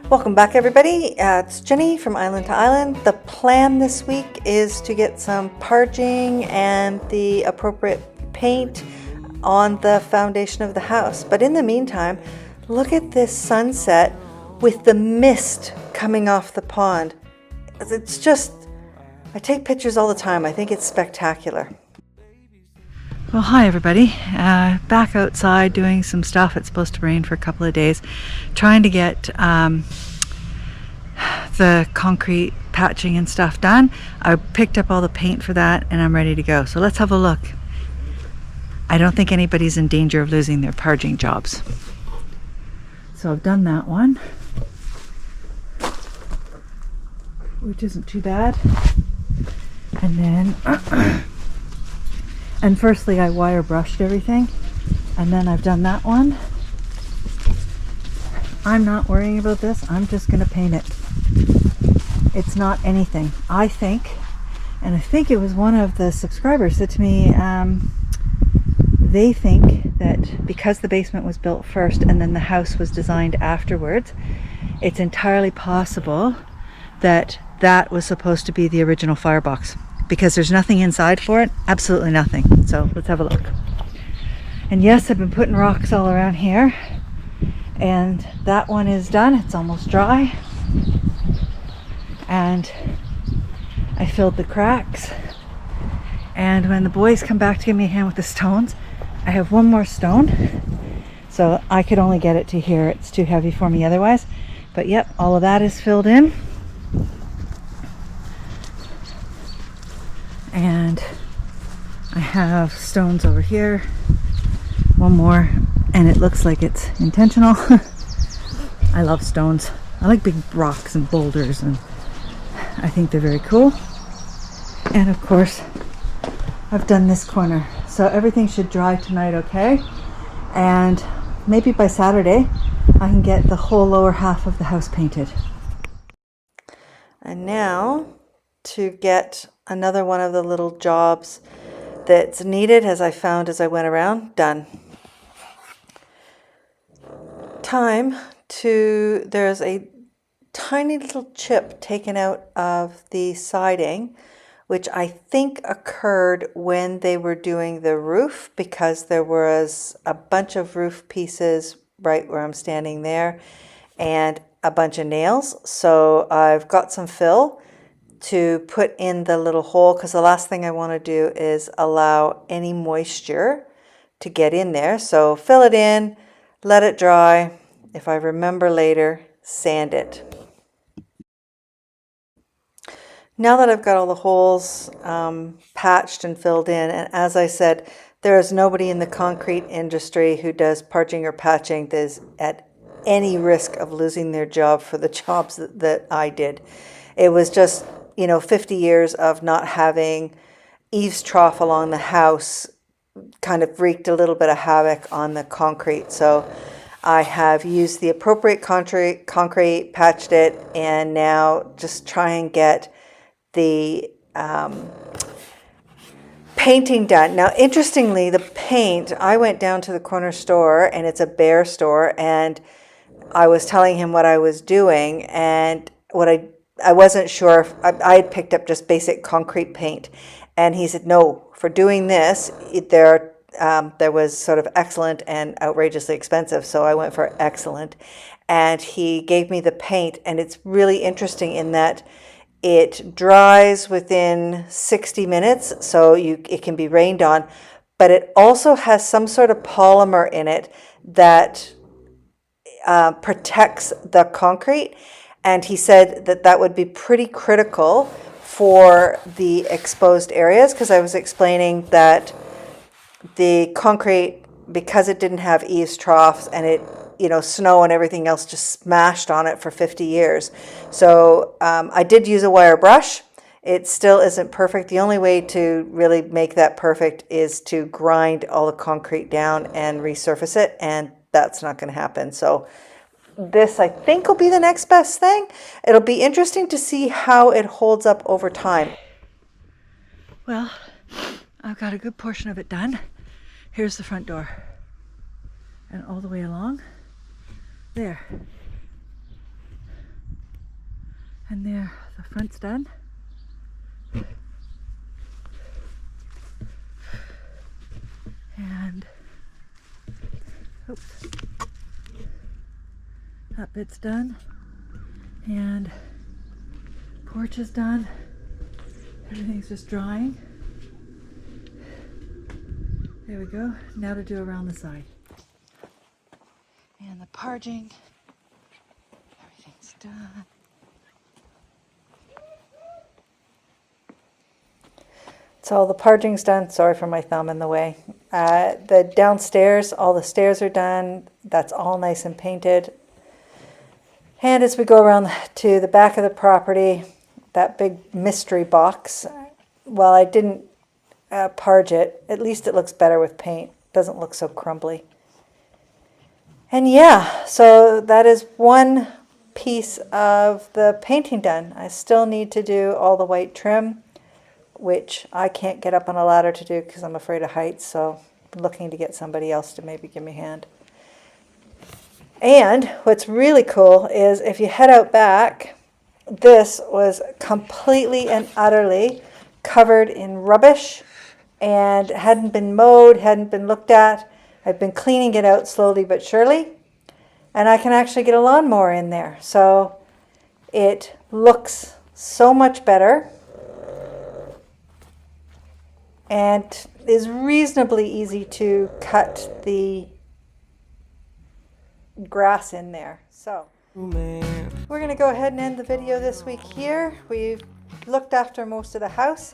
Welcome back, everybody. It's Jenny from Island to Island. The plan this week is to get some parging and the appropriate paint on the foundation of the house. But in the meantime, look at this sunset with the mist coming off the pond. It's just, I take pictures all the time. I think it's spectacular. Well, hi everybody. Back outside doing some stuff. It's supposed to rain for a couple of days. Trying to get the concrete patching and stuff done. I picked up all the paint for that and I'm ready to go. So let's have a look. I don't think anybody's in danger of losing their parging jobs. So I've done that one, which isn't too bad. And then and firstly I wire brushed everything, and then I've done that one. I'm not worrying about this. I'm just going to paint it. It's not anything, I think. And I think it was one of the subscribers said to me, they think that because the basement was built first and then the house was designed afterwards, it's entirely possible that that was supposed to be the original firebox, because there's nothing inside for it, absolutely nothing. So let's have a look. And yes, I've been putting rocks all around here, and that one is done. It's almost dry, and I filled the cracks. And when the boys come back to give me a hand with the stones, I have one more stone, so I could only get it to here. It's too heavy for me otherwise. But yep, all of that is filled in. And I have stones over here, one more, and it looks like it's intentional. I love stones. I like big rocks and boulders, and I think they're very cool. And of course, I've done this corner. So everything should dry tonight okay. And maybe by Saturday, I can get the whole lower half of the house painted. And now to get another one of the little jobs that's needed, as I found as I went around, done. There's a tiny little chip taken out of the siding, which I think occurred when they were doing the roof, because there was a bunch of roof pieces right where I'm standing there and a bunch of nails. So I've got some fill to put in the little hole, because the last thing I want to do is allow any moisture to get in there. So fill it in, let it dry. If I remember later, sand it. Now that I've got all the holes patched and filled in, and as I said, there is nobody in the concrete industry who does parging or patching that is at any risk of losing their job for the jobs that I did. It was just, 50 years of not having eaves trough along the house kind of wreaked a little bit of havoc on the concrete. So I have used the appropriate concrete, patched it, and now just try and get the painting done. Now, interestingly, the paint, I went down to the corner store, and it's a Bear store, and I was telling him what I was doing, and what I wasn't sure if I had picked up just basic concrete paint, and he said, no, for doing this, there was sort of excellent and outrageously expensive, so I went for excellent, and he gave me the paint, and it's really interesting in that it dries within 60 minutes, so it can be rained on, but it also has some sort of polymer in it that protects the concrete. And he said that would be pretty critical for the exposed areas, because I was explaining that the concrete, because it didn't have eaves troughs and it, snow and everything else just smashed on it for 50 years. So I did use a wire brush. It still isn't perfect. The only way to really make that perfect is to grind all the concrete down and resurface it, and that's not going to happen. So this, I think, will be the next best thing. It'll be interesting to see how it holds up over time. Well, I've got a good portion of it done. Here's the front door. And all the way along, There. And there, the front's done. And, oops, that bit's done. And porch is done. Everything's just drying. There we go. Now to do around the side. And the parging. Everything's done. So the parging's done. Sorry for my thumb in the way. The downstairs, all the stairs are done. That's all nice and painted. And as we go around to the back of the property, that big mystery box, well, I didn't parge it. At least it looks better with paint. Doesn't look so crumbly. And yeah, so that is one piece of the painting done. I still need to do all the white trim, which I can't get up on a ladder to do because I'm afraid of heights. So I'm looking to get somebody else to maybe give me a hand. And what's really cool is if you head out back, this was completely and utterly covered in rubbish and hadn't been mowed, hadn't been looked at. I've been cleaning it out slowly but surely, and I can actually get a lawnmower in there. So it looks so much better and is reasonably easy to cut the grass in there. So we're going to go ahead and end the video this week here. We've looked after most of the house.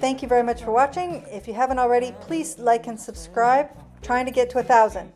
Thank you very much for watching. If you haven't already, please like and subscribe. Trying to get to 1,000.